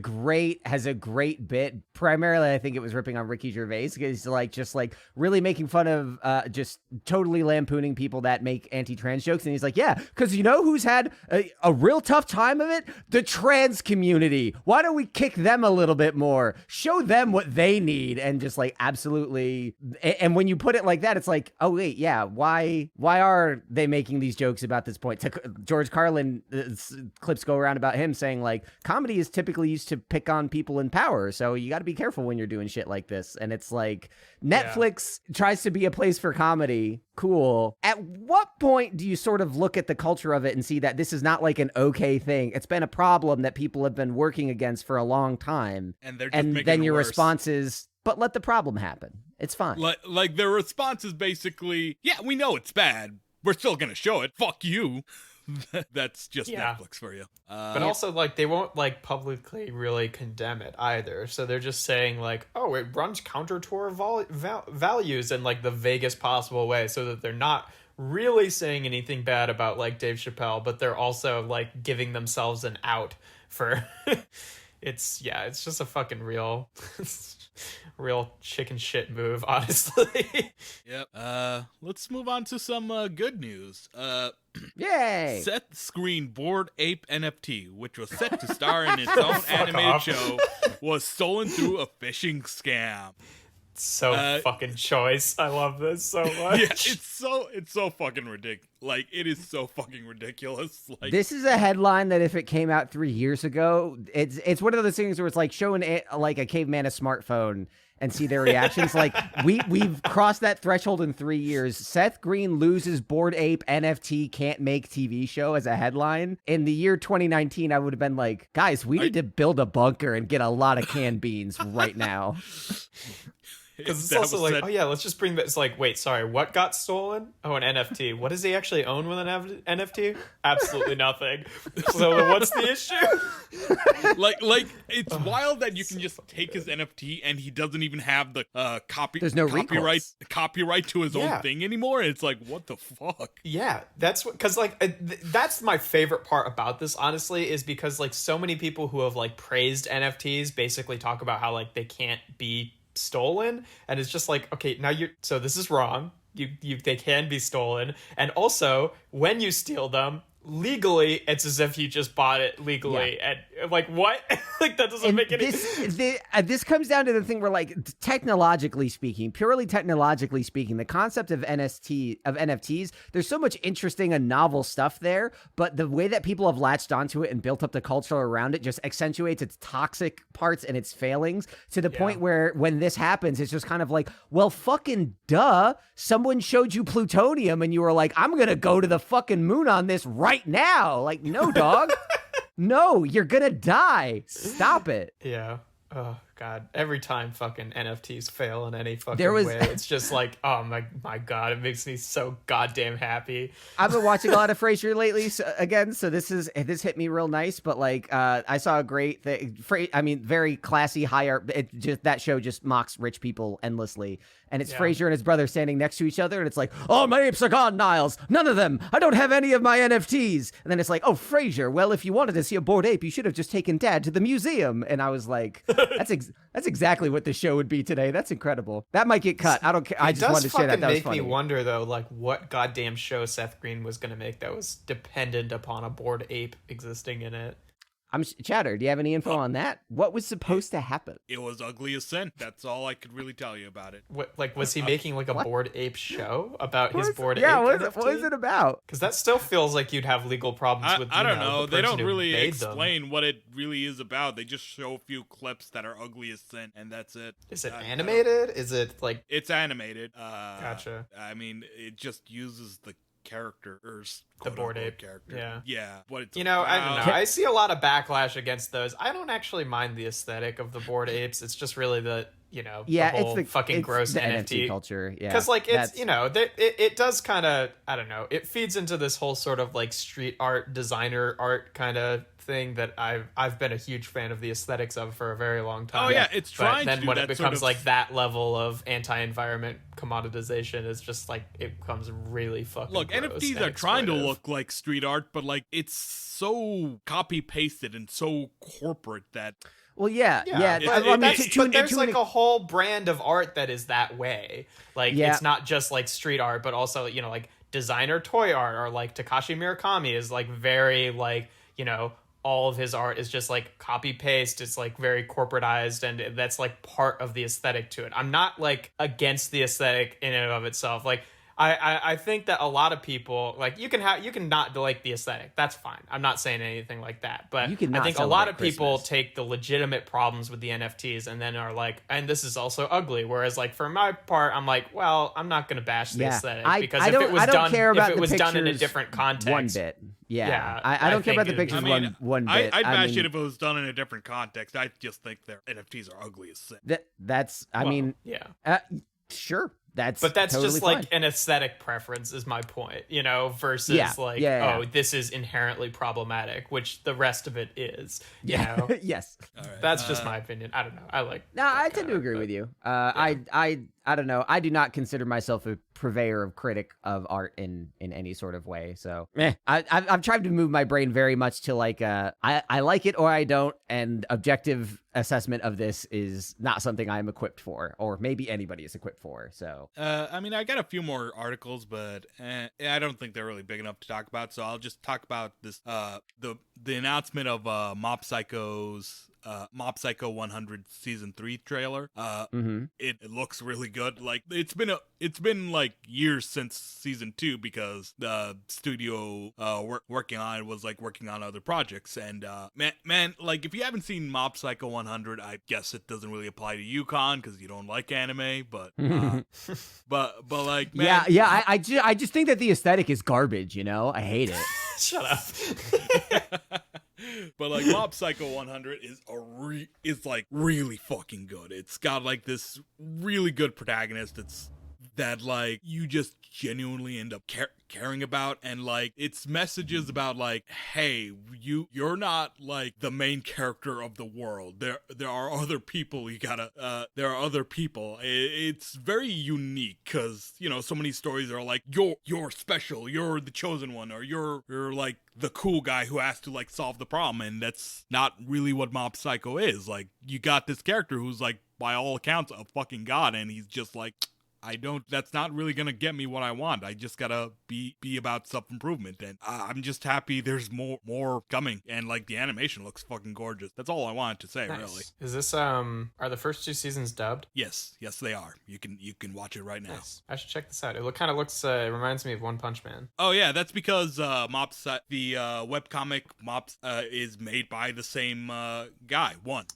great bit. Primarily, I think it was ripping on Ricky Gervais because just really making fun of just totally lampooning people that make anti-trans jokes, and he's like, yeah, because who's had a real tough time of it? The trans community. Why don't we kick them a little bit more? Show them what they need, and just like absolutely. And when you put it like that, it's like, oh wait, yeah, why are they making these jokes about this point? George Carlin clips go around about him saying like, comedy is typically used to pick on people in power, so you got to be careful when you're doing shit like this. And it's like, Netflix tries to be a place for comedy. Cool. At what point do you sort of look at the culture of it and see that this is not like an okay thing? It's been a problem that people have been working against for a long time. And they're just making then it your worse. response is, but let the problem happen. It's fine. Like their response is basically, yeah, we know it's bad. We're still gonna show it. Fuck you. That's just Netflix for you. But also, like, they won't like publicly really condemn it either. So they're just saying like, oh, it runs counter to our values in like the vaguest possible way, so that they're not really saying anything bad about like Dave Chappelle, but they're also like giving themselves an out for it's just a fucking real chicken shit move, honestly. Yep. Let's move on to some good news. Yay! Seth's Green Bored Ape NFT, which was set to star in its own animated show, was stolen through a phishing scam. So fucking choice. I love this so much. Yeah, it's so fucking ridiculous. Like, it is so fucking ridiculous. Like, This is a headline that if it came out 3 years ago, it's one of those things where it's like showing like a caveman a smartphone and see their reactions. Like we've crossed that threshold in 3 years. Seth Green loses Bored Ape NFT can't make TV show as a headline. In the year 2019, I would have been like, guys, we need to build a bunker and get a lot of canned beans right now. Because it's also like, oh yeah, let's just bring that. It's like, wait, sorry, what got stolen? Oh, an NFT. What does he actually own with an NFT? Absolutely nothing. So what's the issue? like it's wild that you can just take his NFT and he doesn't even have the There's no copyright to his own thing anymore. It's like, what the fuck? Yeah, that's what, because like that's my favorite part about this, honestly, is because like so many people who have like praised NFTs basically talk about how like they can't be stolen, and it's just like, okay, now so this is wrong. They can be stolen, and also when you steal them legally, it's as if you just bought it legally. And like, what? Like, that doesn't make any sense. This comes down to the thing where, like, purely technologically speaking, the concept of NFTs, there's so much interesting and novel stuff there, but the way that people have latched onto it and built up the culture around it just accentuates its toxic parts and its failings to the point where when this happens, it's just kind of like, well, fucking duh, someone showed you plutonium and you were like, I'm gonna go to the fucking moon on this right now. Like, no, dog. No, you're gonna die. Stop it. Yeah. Oh god. Every time fucking NFTs fail in any fucking way, it's just like, oh my god, it makes me so goddamn happy. I've been watching a lot of Frasier lately, so this hit me real nice. But like, I saw a great thing. Very classy, high art. That show just mocks rich people endlessly. And it's Frasier and his brother standing next to each other, and it's like, oh, my apes are gone, Niles. None of them. I don't have any of my NFTs. And then it's like, oh, Frasier, well, if you wanted to see a bored ape, you should have just taken Dad to the museum. And I was like, that's exactly what the show would be today. That's incredible. That might get cut. I don't care. I just wanted to say that. That was funny. It does fucking make me wonder, though, like, what goddamn show Seth Green was going to make that was dependent upon a bored ape existing in it. Chowder, do you have any info on that? What was supposed to happen? It was ugly as sin. That's all I could really tell you about it. What, like, was he making like a bored ape show about his bored ape? Yeah, what is it about? Because that still feels like you'd have legal problems with. I don't know. They don't really explain what it really is about. They just show a few clips that are ugly as sin, and that's it. Is it animated? Is it like? It's animated. Gotcha. I mean, it just uses the characters, the bored ape character. Yeah. What it's I don't know. I see a lot of backlash against those. I don't actually mind the aesthetic of the bored apes. It's just really the the whole fucking gross the NFT culture. Yeah, because like it's it does kind of, I don't know, it feeds into this whole sort of like street art, designer art kind of thing that I've been a huge fan of the aesthetics of for a very long time. Oh yeah, it's trying. But then when it becomes sort of like that level of anti-environment commoditization, it's just like it becomes really fucking. Look, gross NFTs are trying to look like street art, but like it's so copy pasted and so corporate that. Well, yeah. But there's like a whole brand of art that is that way. Like, it's not just like street art, but also, like designer toy art, or like Takashi Murakami is like very like, all of his art is just like copy paste. It's like very corporatized, and that's like part of the aesthetic to it. I'm not like against the aesthetic in and of itself. Like, I think that a lot of people, like, you can not like the aesthetic. That's fine. I'm not saying anything like that. But I think a lot of people take the legitimate problems with the NFTs and then are like, and this is also ugly. Whereas, like, for my part, I'm like, well, I'm not going to bash the aesthetic, because if it was done in a different context, one bit. Yeah. I don't care about the pictures one bit. I'd bash it if it was done in a different context. I just think their NFTs are ugly as sin. Sure. That's totally just fine. like an aesthetic preference is my point, versus this is inherently problematic, which the rest of it is, Yes. Yes. Right. That's just my opinion. I don't know. I I tend to agree with you. I I don't know. I do not consider myself a purveyor of critic of art in any sort of way. So I've tried to move my brain very much to like I like it or I don't, and objective assessment of this is not something I'm equipped for, or maybe anybody is equipped for. So I mean, I got a few more articles, but I don't think they're really big enough to talk about. So I'll just talk about this the announcement of Mob Psycho's Mob Psycho 100 season 3 trailer. It looks really good. Like it's been like years since season 2 because the studio working on it was like working on other projects. And man, like if you haven't seen Mob Psycho 100, I guess it doesn't really apply to you, Con, because you don't like anime. But but like man, yeah. I just think that the aesthetic is garbage. You know, I hate it. Shut up. But like Mob Psycho 100 is like really fucking good. It's got like this really good protagonist that like you just genuinely end up caring about, and like it's messages about like, hey, you're not like the main character of the world. There are other people. There are other people. It's very unique because so many stories are like you're special, you're the chosen one, or you're like the cool guy who has to like solve the problem, and that's not really what Mob Psycho is. Like you got this character who's like by all accounts a fucking god, and he's just like, that's not really gonna get me what I want. I just gotta be about self-improvement, and I'm just happy there's more coming, and like the animation looks fucking gorgeous. That's all I wanted to say. Nice. Really. Is this are the first 2 seasons dubbed? Yes they are. You can watch it right now. Nice. I should check this out. It kind of looks it reminds me of One Punch Man. Oh yeah, that's because the webcomic Mob is made by the same guy.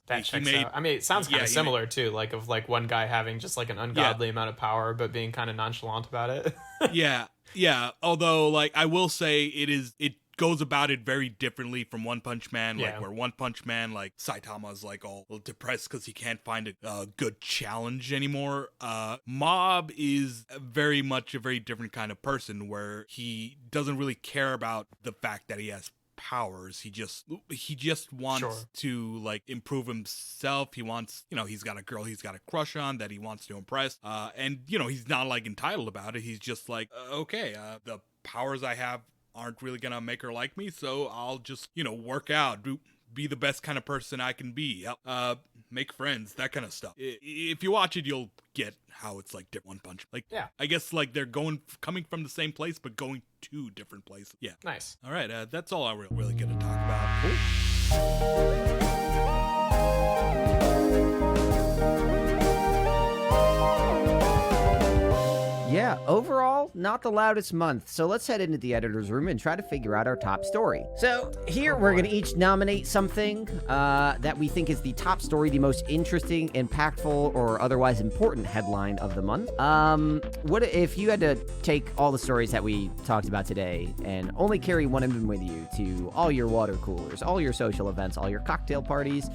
That checks out. I mean, it sounds kind of similar too, like of like one guy having just like an ungodly amount of power, but being kind of nonchalant about it. yeah. Although, like, I will say it goes about it very differently from One Punch Man. Like, where One Punch Man, like, Saitama's like all depressed because he can't find a good challenge anymore. Mob is very much a very different kind of person where he doesn't really care about the fact that he has powers. He just wants to like improve himself. He wants, he's got a girl he's got a crush on that he wants to impress, and he's not like entitled about it. He's just like, okay, the powers I have aren't really gonna make her like me, so I'll just work out, be the best kind of person I can be, make friends, that kind of stuff. If you watch it, you'll get how it's like different. One Punch, like, I guess like they're coming from the same place but going to different places. Yeah, nice. All right, that's all I really get to talk about. Cool. Yeah, overall, not the loudest month, so let's head into the editor's room and try to figure out our top story. So here we're going to each nominate something that we think is the top story, the most interesting, impactful, or otherwise important headline of the month. What if you had to take all the stories that we talked about today and only carry one of them with you to all your water coolers, all your social events, all your cocktail parties,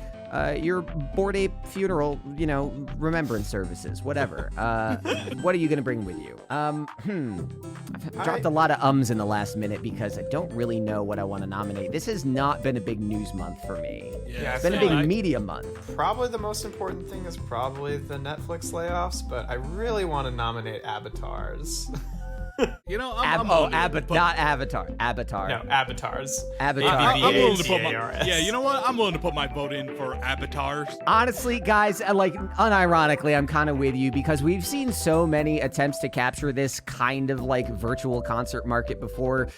your Bored Ape funeral, remembrance services, whatever. What are you going to bring with you? I've dropped a lot of ums in the last minute because I don't really know what I want to nominate. This has not been a big news month for me. Yeah, it's been a big media month. Probably the most important thing is probably the Netflix layoffs, but I really want to nominate avatars. I'm not Avatar. Avatar. No, avatars. Avatar. I'm willing to put you know what? I'm willing to put my vote in for avatars. Honestly, guys, like unironically, I'm kind of with you because we've seen so many attempts to capture this kind of like virtual concert market before,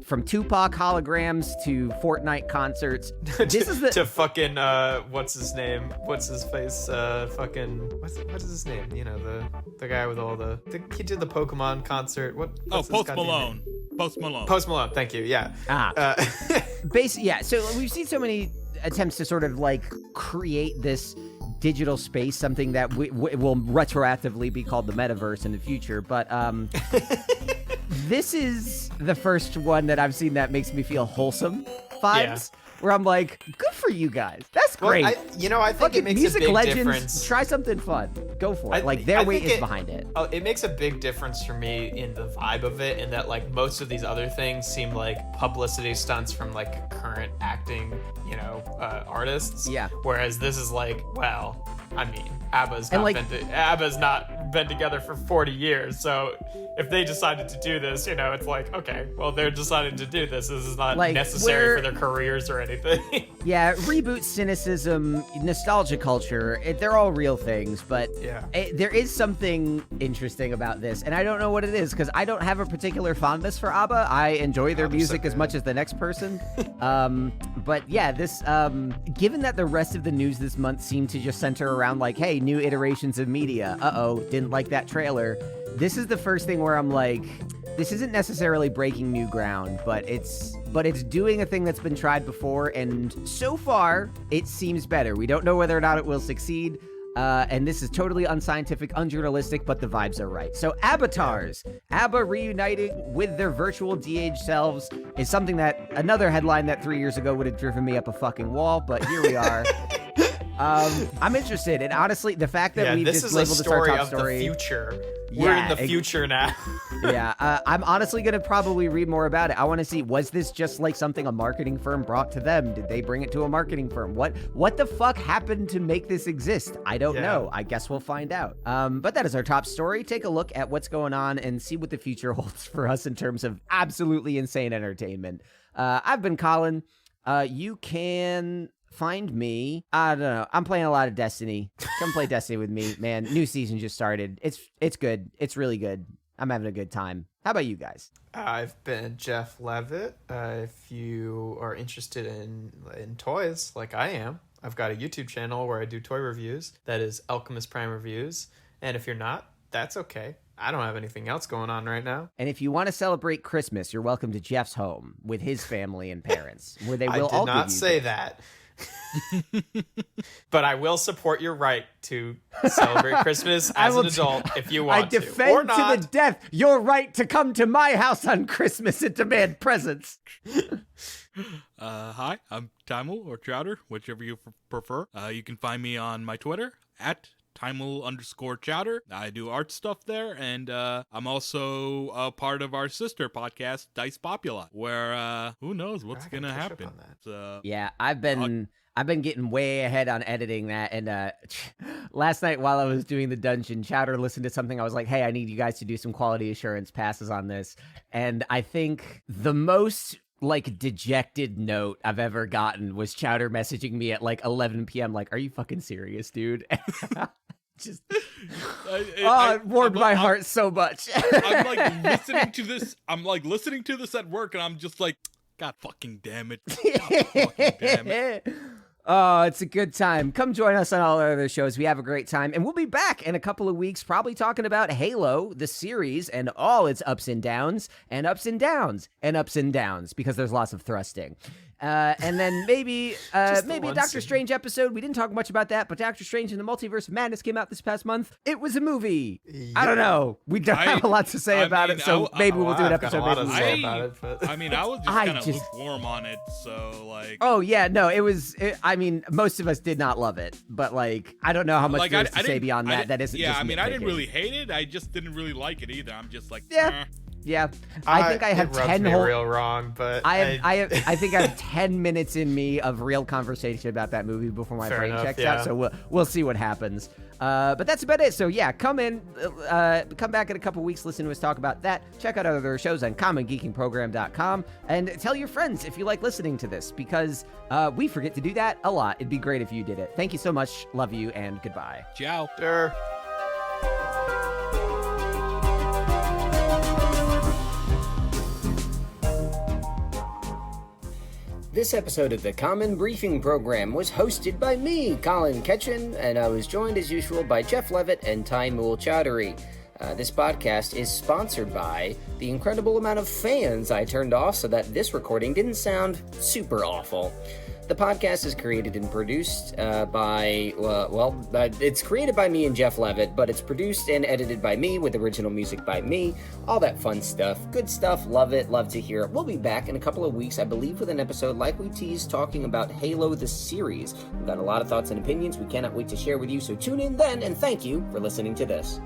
from Tupac holograms to Fortnite concerts. This is to fucking what's his name? What's his face? Fucking what is his name? The guy with all he did the Pokemon concert. Post Malone. Post Malone. Thank you. Yeah. So we've seen so many attempts to sort of like create this digital space, something that will retroactively be called the metaverse in the future. But this is the first one that I've seen that makes me feel wholesome vibes. Where I'm like, good for you guys. That's great. I think it makes Music a big Legends, difference. Try something fun. Go for it. Their weight is behind it. It makes a big difference for me in the vibe of it, in that like most of these other things seem like publicity stunts from like current acting, artists. Yeah. Whereas this is like, well, I mean, Abba's not been together for 40 years. So if they decided to do this, it's like, okay, well, they're deciding to do this. This is not Like, necessary for their careers or anything. Yeah, reboot cynicism, nostalgia culture, they're all real things, but Yeah. there is something interesting about this, and I don't know what it is, because I don't have a particular fondness for Abba. I enjoy their Abba's so music as good. much as the next person. But yeah, this, given that the rest of the news this month seemed to just center around like, hey, new iterations of media, didn't like that trailer, this is the first thing where I'm like, this isn't necessarily breaking new ground, but it's doing a thing that's been tried before, and so far, it seems better. We don't know whether or not it will succeed, and this is totally unscientific, unjournalistic, but the vibes are right. So Avatars, Abba reuniting with their virtual de-aged selves is something that, another headline that 3 years ago would have driven me up a fucking wall, but here we are. I'm interested, and honestly, the fact that we've this just is a labeled this our story top of story... the future. We're in the future now. Yeah, I'm honestly going to probably read more about it. I want to see, was this just like something a marketing firm brought to them? Did they bring it to a marketing firm? What the fuck happened to make this exist? I don't know. I guess we'll find out. But that is our top story. Take a look at what's going on and see what the future holds for us in terms of absolutely insane entertainment. I've been Colin. You can... find me. I don't know. I'm playing a lot of Destiny. Come play Destiny with me, man. New season just started. It's good. It's really good. I'm having a good time. How about you guys? I've been Jeff Leavitt. If you are interested in toys like I am, I've got a YouTube channel where I do toy reviews. That is Alchemist Prime Reviews. And if you're not, that's okay. I don't have anything else going on right now. And if you want to celebrate Christmas, you're welcome to Jeff's home with his family and parents, where they will all I did not say that. But I will support your right to celebrate Christmas as an adult if you want I defend or not. to the death your right to come to my house on Christmas and demand presents. Hi, I'm Timel or Chowder, whichever you prefer. You can find me on my Twitter at Timel_Chowder. I do art stuff there, and I'm also a part of our sister podcast, Dice Populi, where who knows what's gonna happen. So, yeah, I've been getting way ahead on editing that, and last night while I was doing the dungeon, Chowder listened to something. I was like, hey, I need you guys to do some quality assurance passes on this, and I think the most like dejected note I've ever gotten was Chowder messaging me at like 11 p.m. like, are you fucking serious, dude? Just it warmed my heart so much. I'm like listening to this. I'm like listening to this at work, and I'm just like, God fucking damn it! God fucking damn it! Oh, it's a good time. Come join us on all our other shows. We have a great time. And we'll be back in a couple of weeks, probably talking about Halo, the series, and all its ups and downs, and ups and downs, and ups and downs, because there's lots of thrusting. And then maybe a Doctor Strange episode. We didn't talk much about that, but Doctor Strange and the Multiverse of Madness came out this past month. It was a movie. Yep. I don't know. We don't have a lot to say about it, so maybe we'll do an episode. I mean, I was just kind of lukewarm on it, so like. Oh yeah, no, it was. I mean, most of us did not love it, but like, I don't know how much there is to say beyond that. That isn't. Yeah, just I mean, I didn't nitpicking. really hate it. I just didn't really like it either. I'm just like, yeah. Yeah, I think I have 10 whole real wrong, but I think I have 10 minutes in me of real conversation about that movie before my brain checks out. So we'll see what happens. But that's about it. So yeah, come back in a couple weeks, listen to us talk about that. Check out other shows on commongeekingprogram.com, and tell your friends if you like listening to this, because we forget to do that a lot. It'd be great if you did it. Thank you so much. Love you, and goodbye. Ciao. Sure. This episode of the Common Briefing Program was hosted by me, Colin Ketchen, and I was joined as usual by Jeff Leavitt and Timel Chowdhury. This podcast is sponsored by the incredible amount of fans I turned off so that this recording didn't sound super awful. The podcast is created and produced it's created by me and Jeff Leavitt, but it's produced and edited by me with original music by me. All that fun stuff. Good stuff. Love it. Love to hear it. We'll be back in a couple of weeks, I believe, with an episode like we teased, talking about Halo the series. We've got a lot of thoughts and opinions we cannot wait to share with you, so tune in then, and thank you for listening to this.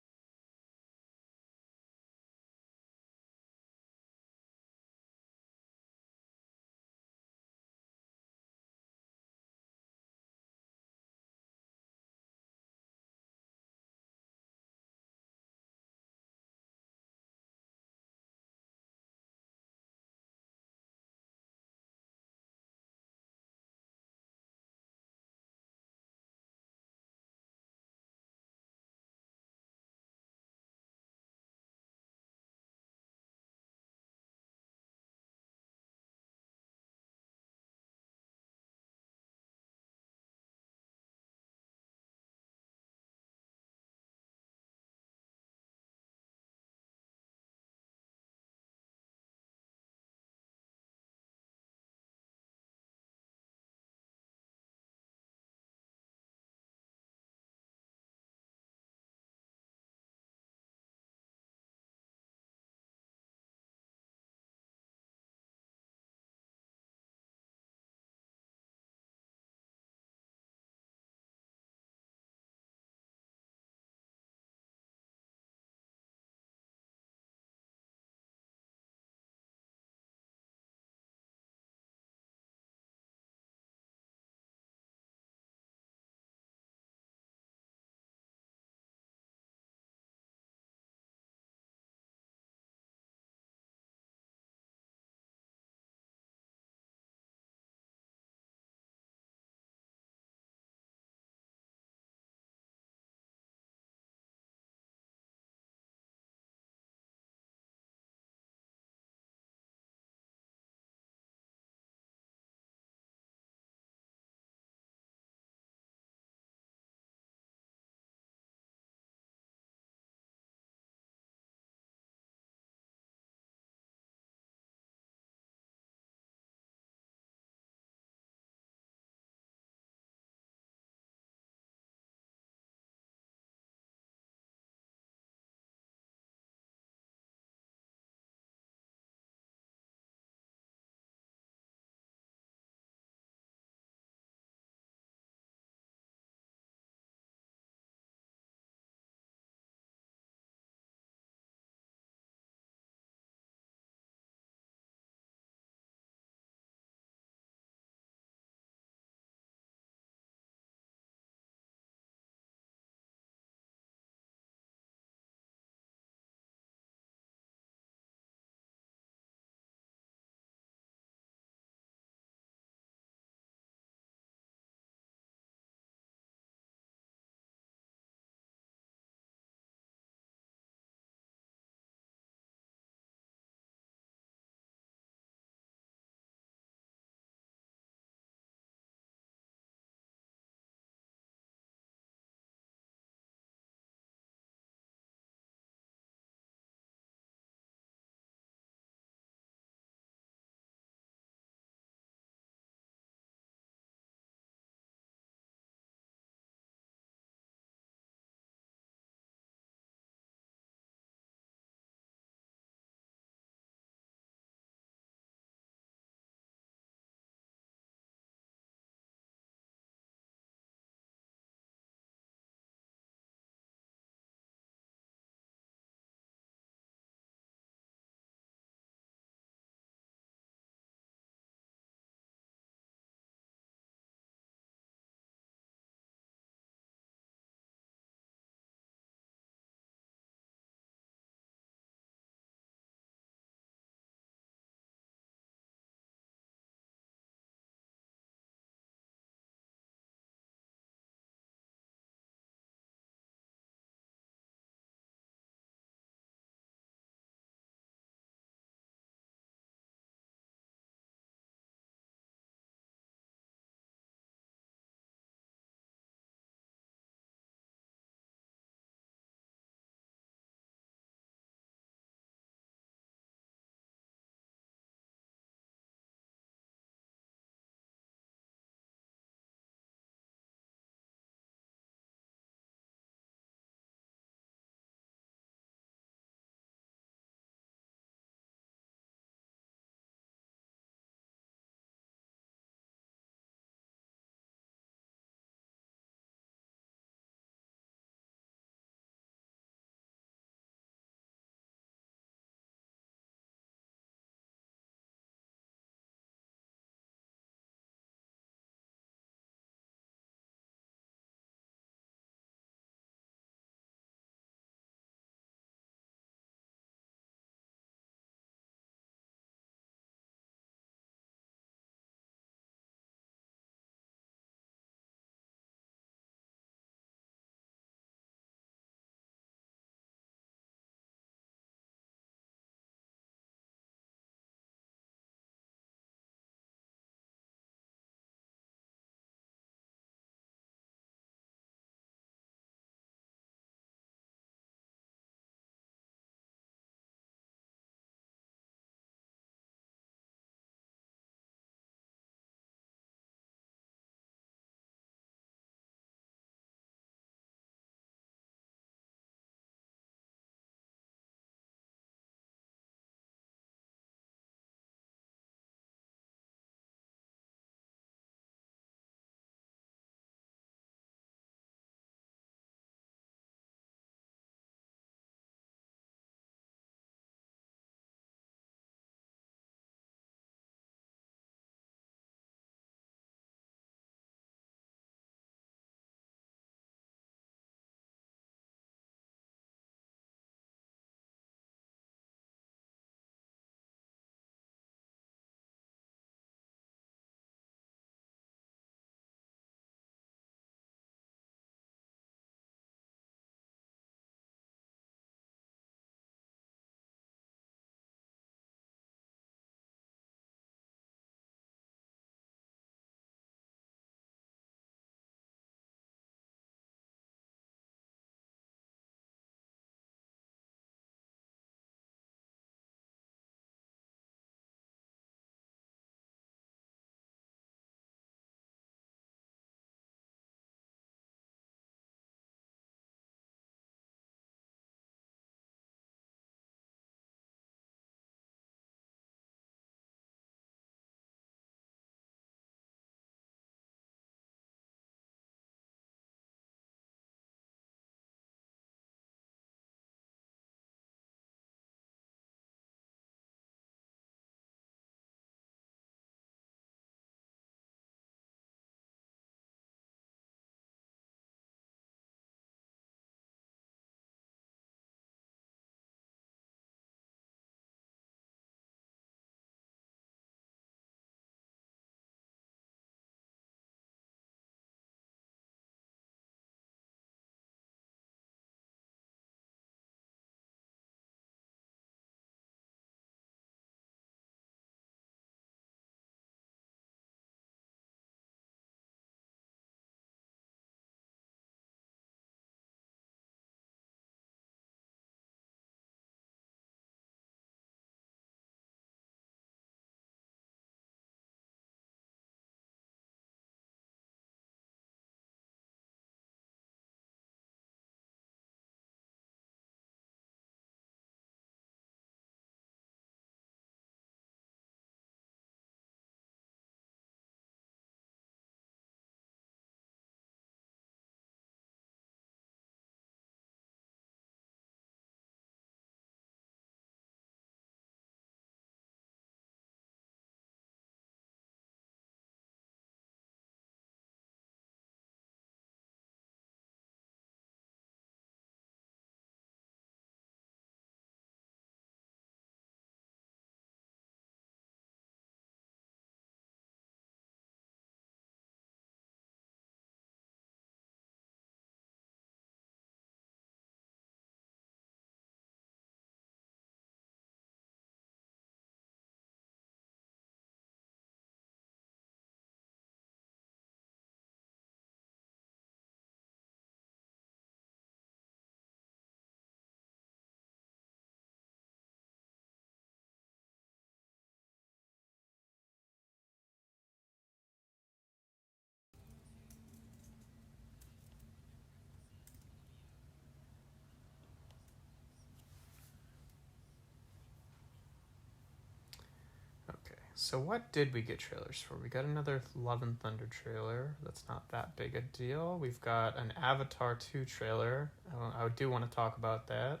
So what did we get trailers for? We got another Love and Thunder trailer. That's not that big a deal. We've got an Avatar 2 trailer. I do want to talk about that.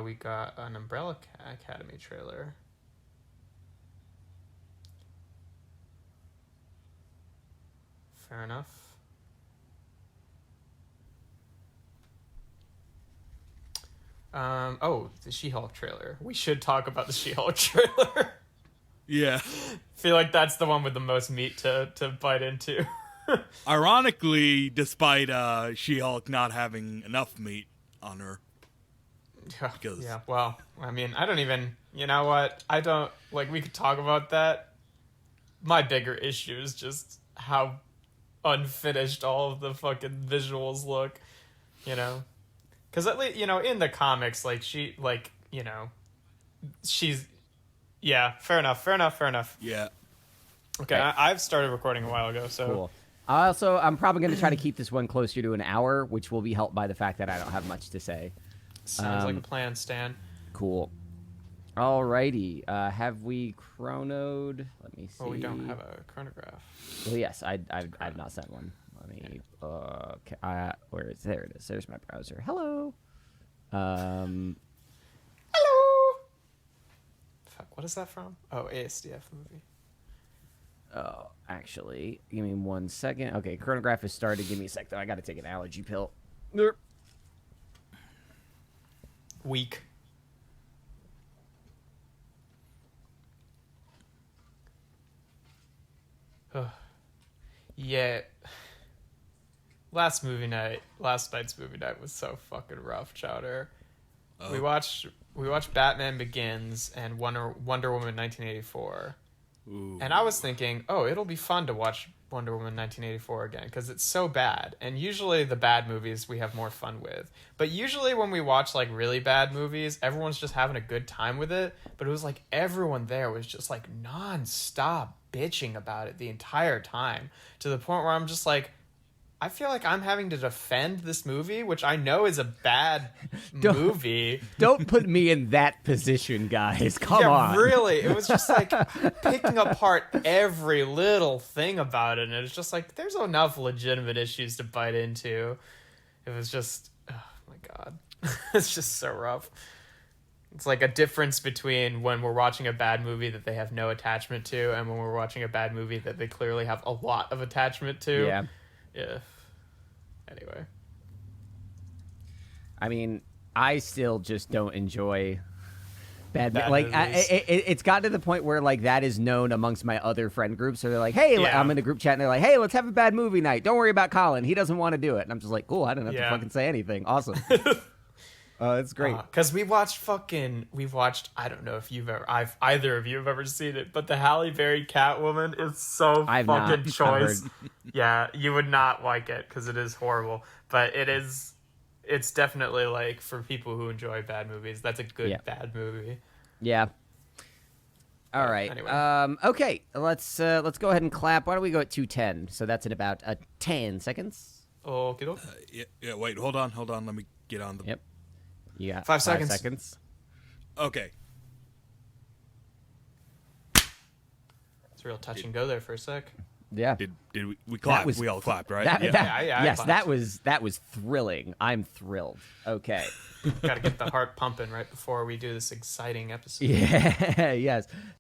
We got an Umbrella Academy trailer. Fair enough. The She-Hulk trailer. We should talk about the She-Hulk trailer. Yeah. Feel like that's the one with the most meat to bite into. Ironically, despite She-Hulk not having enough meat on her. Yeah, well, I mean, I don't even, you know what? I don't, like, we could talk about that. My bigger issue is just how unfinished all of the fucking visuals look, you know? Because at least, you know, in the comics, like, she's, yeah, fair enough. Yeah. Okay, I've started recording a while ago, so. Cool. I'm probably going to try to keep this one closer to an hour, which will be helped by the fact that I don't have much to say. Sounds like a plan, Stan. Cool. Alrighty. Have we chronoed? Let me see. Oh, we don't have a chronograph. Well, yes, I've not sent one. Let me. Where is there? It is. There's my browser. Hello. Hello. Fuck. What is that from? Oh, ASDF movie. Oh, actually, give me 1 second. Okay, chronograph has started. Give me a sec, though. I got to take an allergy pill. Weak. Yeah. Last night's movie night was so fucking rough, Chowder. Oh. We watched Batman Begins and Wonder Woman 1984. Ooh. And I was thinking, oh, it'll be fun to watch Wonder Woman 1984 again because it's so bad. And usually the bad movies we have more fun with. But usually when we watch like really bad movies, everyone's just having a good time with it. But it was like everyone there was just like non-stop bitching about it the entire time to the point where I'm just like, I feel like I'm having to defend this movie, which I know is a bad movie. Don't put me in that position, guys. Come on. Really. It was just like picking apart every little thing about it. And it's just like, there's enough legitimate issues to bite into. It was just, oh my God. It's just so rough. It's like a difference between when we're watching a bad movie that they have no attachment to and when we're watching a bad movie that they clearly have a lot of attachment to. Yeah. Yeah. Anyway. I mean, I still just don't enjoy bad Bad like movies. it's gotten to the point where like that is known amongst my other friend groups. So they're like, hey, Yeah. I'm in a group chat and they're like, hey, let's have a bad movie night. Don't worry about Colin. He doesn't want to do it. And I'm just like, cool, I don't have to Yeah. fucking say anything. Awesome. It's great. Because we've watched, I don't know if either of you have ever seen it, but the Halle Berry Catwoman is so I've fucking not. choice. Yeah, you would not like it because it is horrible, but it's definitely like for people who enjoy bad movies, that's a good bad movie. Yeah. All right. Anyway. Okay. Let's go ahead and clap. Why don't we go at 2:10? So that's in about 10 seconds. Okay. Yeah, wait, hold on. Let me get on the... Yep. You got 5 seconds. Okay. It's a real touch and go there for a sec. Yeah. Did we clap? We all clapped, right? Yeah. Yes, clapped. that was thrilling. I'm thrilled. Okay. Got to get the heart pumping right before we do this exciting episode. Yeah. Yes.